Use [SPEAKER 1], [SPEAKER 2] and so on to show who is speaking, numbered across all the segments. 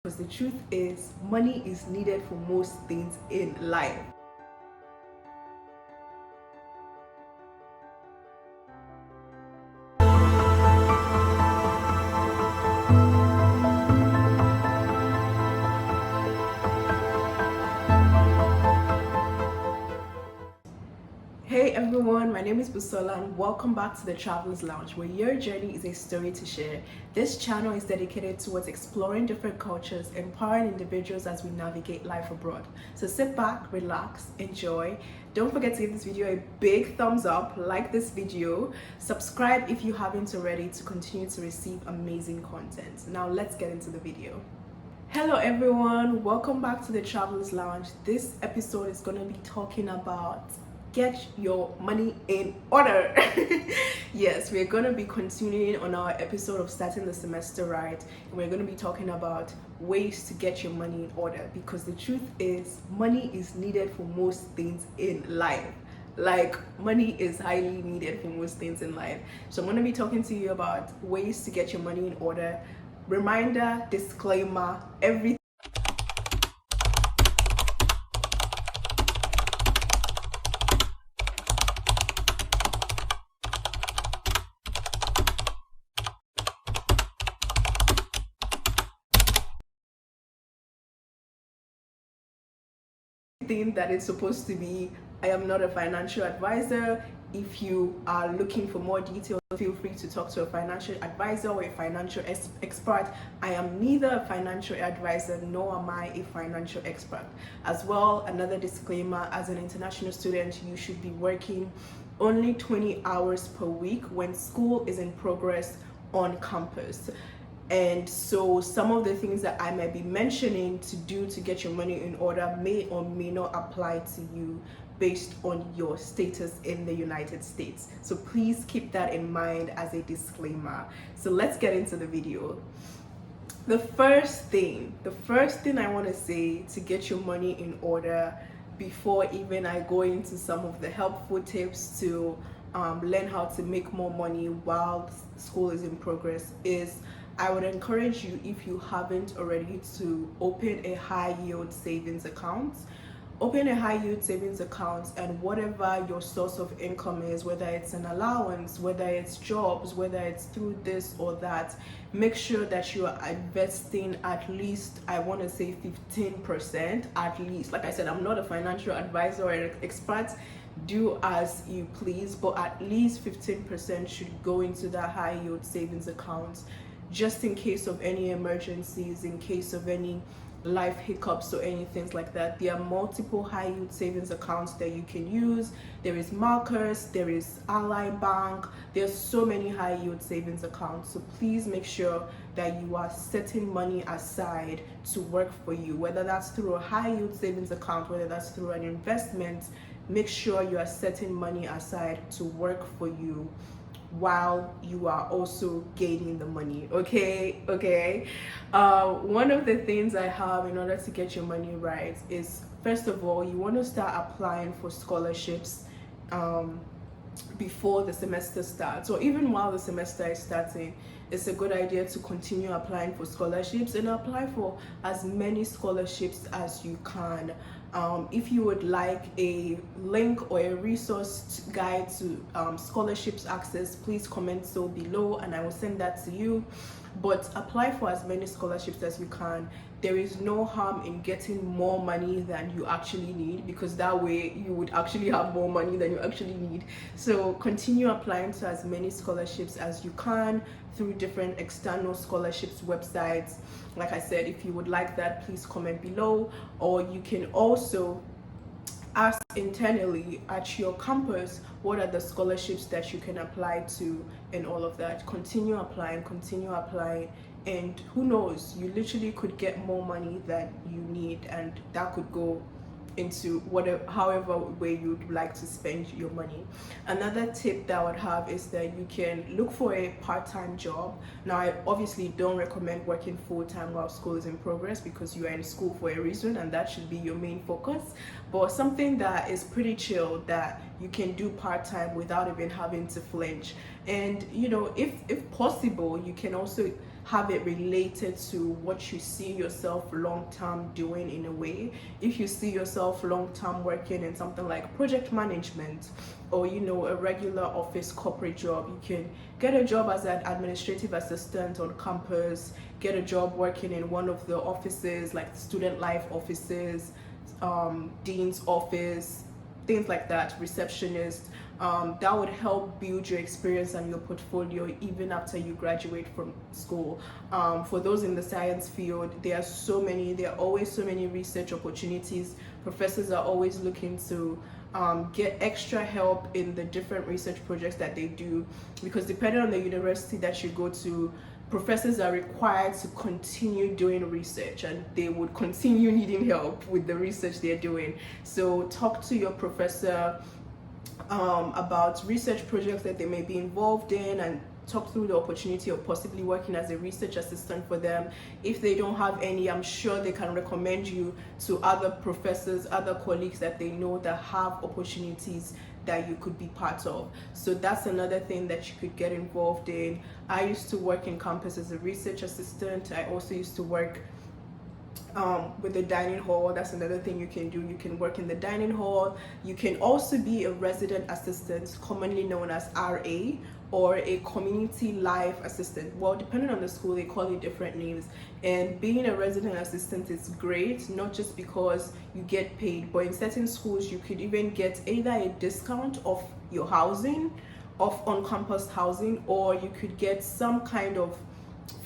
[SPEAKER 1] Because the truth is, money is needed for most things in life. Hey everyone, my name is Busola and welcome back to the Travelers Lounge, where your journey is a story to share. This channel is dedicated towards exploring different cultures, empowering individuals as we navigate life abroad. So sit back, relax, enjoy. Don't forget to give this video a big thumbs up, like this video, subscribe if you haven't already to continue to receive amazing content. Now let's get into the video. Hello everyone, welcome back to the Travelers Lounge. This episode is going to be talking about get your money in order. Yes, we're going to be continuing on our episode of starting the semester right, and we're going to be talking about ways to get your money in order, because the truth is money is needed for most things in life. Like, money is highly needed for most things in life. So I'm going to be talking to you about ways to get your money in order. Reminder, disclaimer, everything that it's supposed to be. I am not a financial advisor. If you are looking for more details, feel free to talk to a financial advisor or a financial expert. I am neither a financial advisor nor am I a financial expert. As well, another disclaimer, as an international student, you should be working only 20 hours per week when school is in progress on campus. And so some of the things that I might be mentioning to do to get your money in order may or may not apply to you based on your status in the United States. So please keep that in mind as a disclaimer. So let's get into the video. The first thing I want to say to get your money in order, before even I go into some of the helpful tips to learn how to make more money while school is in progress, is I would encourage you, if you haven't already, to open a high yield savings account. Open a high yield savings account, and whatever your source of income is, whether it's an allowance, whether it's jobs, whether it's through this or that, make sure that you are investing at least, I want to say 15% at least. Like I said, I'm not a financial advisor or an expert. Do as you please, but at least 15% should go into that high yield savings account, just in case of any emergencies, in case of any life hiccups or anything like that. There are multiple high yield savings accounts that you can use. There is Marcus, there is Ally Bank, there's so many high yield savings accounts. So please make sure that you are setting money aside to work for you, whether that's through a high yield savings account, whether that's through an investment. Make sure you are setting money aside to work for you while you are also gaining the money. Okay. One of the things I have in order to get your money right is, first of all, you want to start applying for scholarships before the semester starts, or even while the semester is starting. It's a good idea to continue applying for scholarships and apply for as many scholarships as you can. If you would like a link or a resource guide to scholarships access, please comment so below and I will send that to you. But apply for as many scholarships as you can. There is no harm in getting more money than you actually need, because that way you would actually have more money than you actually need. So continue applying to as many scholarships as you can through different external scholarships websites. Like I said, if you would like that, please comment below, or you can also ask internally at your campus what are the scholarships that you can apply to and all of that. Continue applying, and who knows, you literally could get more money than you need, and that could go into whatever, however way you'd like to spend your money. Another tip that I would have is that you can look for a part-time job. Now, I obviously don't recommend working full-time while school is in progress, because you are in school for a reason and that should be your main focus. But something that is pretty chill that you can do part-time without even having to flinch. And you know, if possible, you can also have it related to what you see yourself long term doing in a way. If you see yourself long term working in something like project management, or a regular office corporate job, you can get a job as an administrative assistant on campus, get a job working in one of the offices like student life offices, dean's office, things like that, receptionist. That would help build your experience and your portfolio even after you graduate from school. For those in the science field, there are always so many research opportunities. Professors are always looking to get extra help in the different research projects that they do, because depending on the university that you go to, professors are required to continue doing research, and they would continue needing help with the research they're doing. So talk to your professor about research projects that they may be involved in, and talk through the opportunity of possibly working as a research assistant for them. If they don't have any, I'm sure they can recommend you to other professors, other colleagues that they know that have opportunities that you could be part of. So that's another thing that you could get involved in. I used to work in campus as a research assistant. I also used to work with the dining hall. That's another thing you can do. You can work in the dining hall. You can also be a resident assistant, commonly known as RA, or a community life assistant. Well, depending on the school, they call it different names. And being a resident assistant is great, not just because you get paid, but in certain schools you could even get either a discount of your housing, of on-campus housing, or you could get some kind of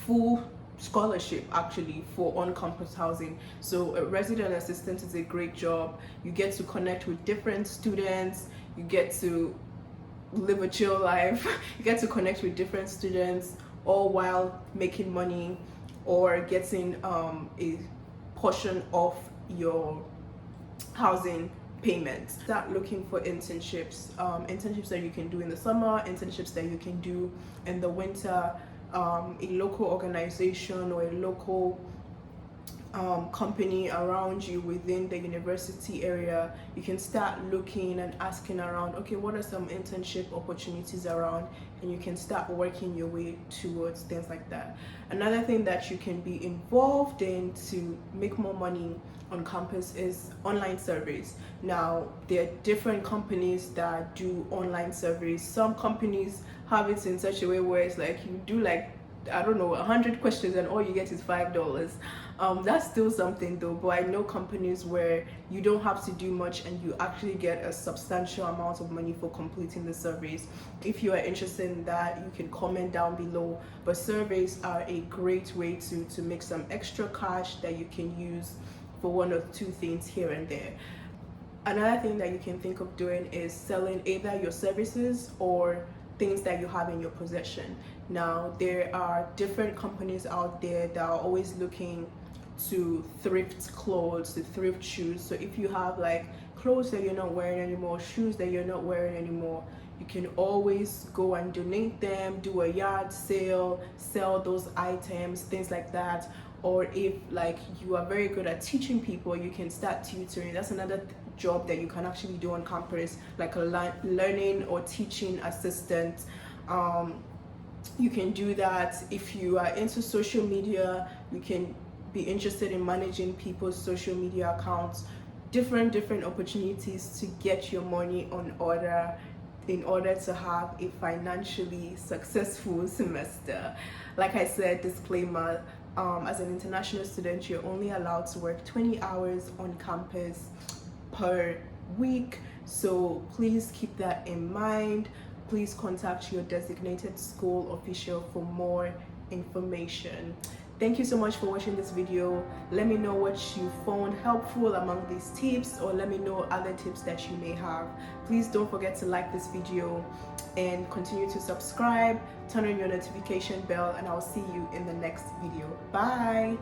[SPEAKER 1] full scholarship actually for on-campus housing. So a resident assistant is a great job. You get to connect with different students, you get to live a chill life, you get to connect with different students, all while making money or getting a portion of your housing payments. Start looking for internships, internships that you can do in the summer, internships that you can do in the winter. A local organization or a local company around you within the university area, you can start looking and asking around, okay, what are some internship opportunities around, and you can start working your way towards things like that. Another thing that you can be involved in to make more money on campus is online surveys. Now, there are different companies that do online surveys. Some companies have it in such a way where it's like you do like, I don't know, 100 questions and all you get is $5. That's still something though, but I know companies where you don't have to do much and you actually get a substantial amount of money for completing the surveys. If you are interested in that, you can comment down below. But surveys are a great way to make some extra cash that you can use for one or two things here and there. Another thing that you can think of doing is selling either your services or things that you have in your possession. Now, there are different companies out there that are always looking to thrift clothes, to thrift shoes. So if you have like clothes that you're not wearing anymore, shoes that you're not wearing anymore, you can always go and donate them, do a yard sale, sell those items, things like that. Or if like you are very good at teaching people, you can start tutoring. That's another job that you can actually do on campus, like a learning or teaching assistant. You can do that. If you are into social media, you can be interested in managing people's social media accounts. Different opportunities to get your money on order in order to have a financially successful semester. Like I said, disclaimer, as an international student, you're only allowed to work 20 hours on campus per week. So please keep that in mind. Please contact your designated school official for more information. Thank you so much for watching this video. Let me know what you found helpful among these tips, or let me know other tips that you may have. Please don't forget to like this video and continue to subscribe, turn on your notification bell, and I'll see you in the next video. Bye.